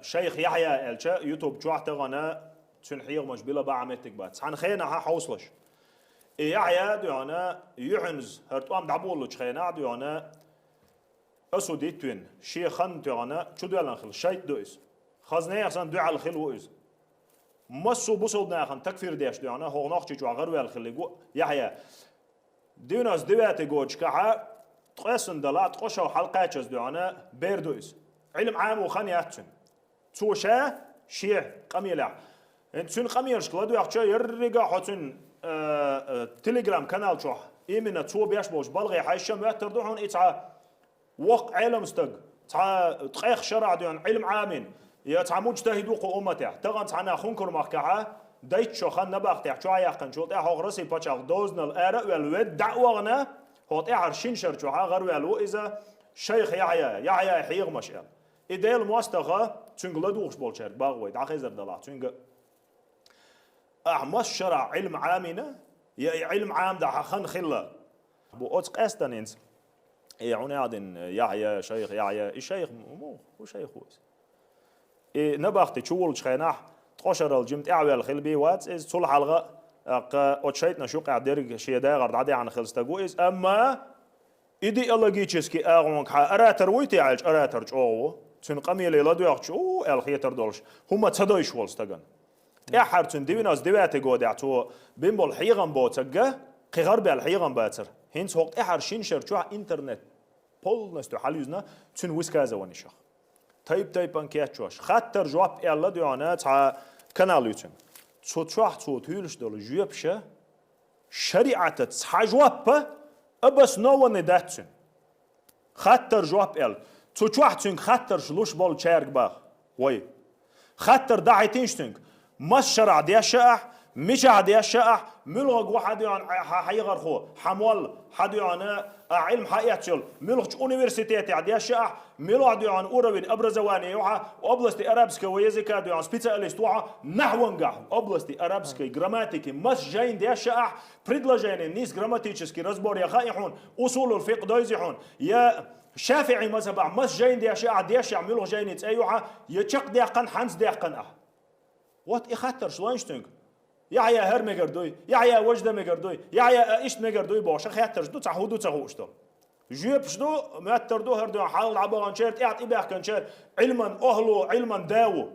شيخ يحيى الشا يوتيوب جوع تغنا تنحيغ مش بلا بعمتك بات سان خينا ها حوصلش يحيى ديانا يعنز هرتوام دعبولو خينا ديانا أسوديتوين شيخان ديانا شو ديالن خل شيت دويس خزنه أصلا دعاء الخل وإز مسو بوصل ناخن تكفير ديش ديانا هو ناخش جو غير والخل يحيى ديناس دواتي جوج كها تقسن دلات قشة حلقات جز ديانا بيردويس علم عام وخنياتن توشا شيء قميلة انتون قميرش كلا دوات شيء يرجع حتن تليجرام كانال شو إيمنا تو بيش بوش بلغي حيشة ما تردوحون إتعا وق علم استق تع تقيخ شرع ديان علم عامين يا تع مجتهد وقو أمته تغن تعنا خنكر مخكعة دايت شو خن نبأ تح شو عيقن شو تح غرسي بتشغ دوزن الأرق والود دعوة هو تح شنشر شو غير والو إذا شيخ يحيى حيغ مشأ إذا المواستغة تنقلدوش بولشر باغوي دعخيزر دلع تنق مش شرع علم عامنا يا علم عام ده خن خلا بو أتق أستنينس يعني عادن يحيى شيخ يحيى الشيخ مو هو شيخ هو نبأختي شوول شخيناح تقشر الجمت أعوال خلبي وات إز صلح حلقة أتشيتنا شو قاعد درج شيء ده غرد عادي عن خلصتجو إز أما إدي الله جيتشسكي أغمق أراتر ويتعالج أراتر أوه تنقمي ليلا دوياخش أوه الخيتر دولش هم تصدقش والستجن تأحر تنديناس دواتي جودع تو بيمبل حيغم بوتجه قغرب الحيغم باتر هنس هوق أحر شينشر شو إنترنت بول نستو حليزنا تن ويسكازا ونشخ تايب انكيتشوش خاطر جواب الله ديانا تاع كانال يوتيوب تشوح تهيلش دول جوابشه شريعه تاع جواب ابس نو نداتن خاطر جواب ال تشوح تن خاطر شلوش بول شارك باغ وي خاطر داعيتينشتن مش شرع ديشاح مش عديشاح ملغ واحد يعني حيغر خو حمول حد يعني علم حياتشل ملغ أونيفرسيتيات عديشاح ملغ يعني أوروين أبرزواني يوحى أبلستي أرابسكي ويزيكا يعني سبيتاليست وحى نحونجا أبلستي أرابسكي جراماتيكي مش جاين ديشاح بريدلا جاين نيس جراماتيكسكي رزبور يا خائحون أصول الفقه دايزيحون يا شافعي مذهب مش جاين ديشاح ملغ جاين يتأيوحى يتشق ديقن حنز ديقن وات إخاتر شلونشتنج يحيى هر مقردوي يحيى وجده مقردوي يحيى إيش مقردوي باشه خياتر شدو تعهودو تعوشتو جيب شدو ما تردو هردو حال عبارة شرط إعط إباح كان شر علما أهلو علما داو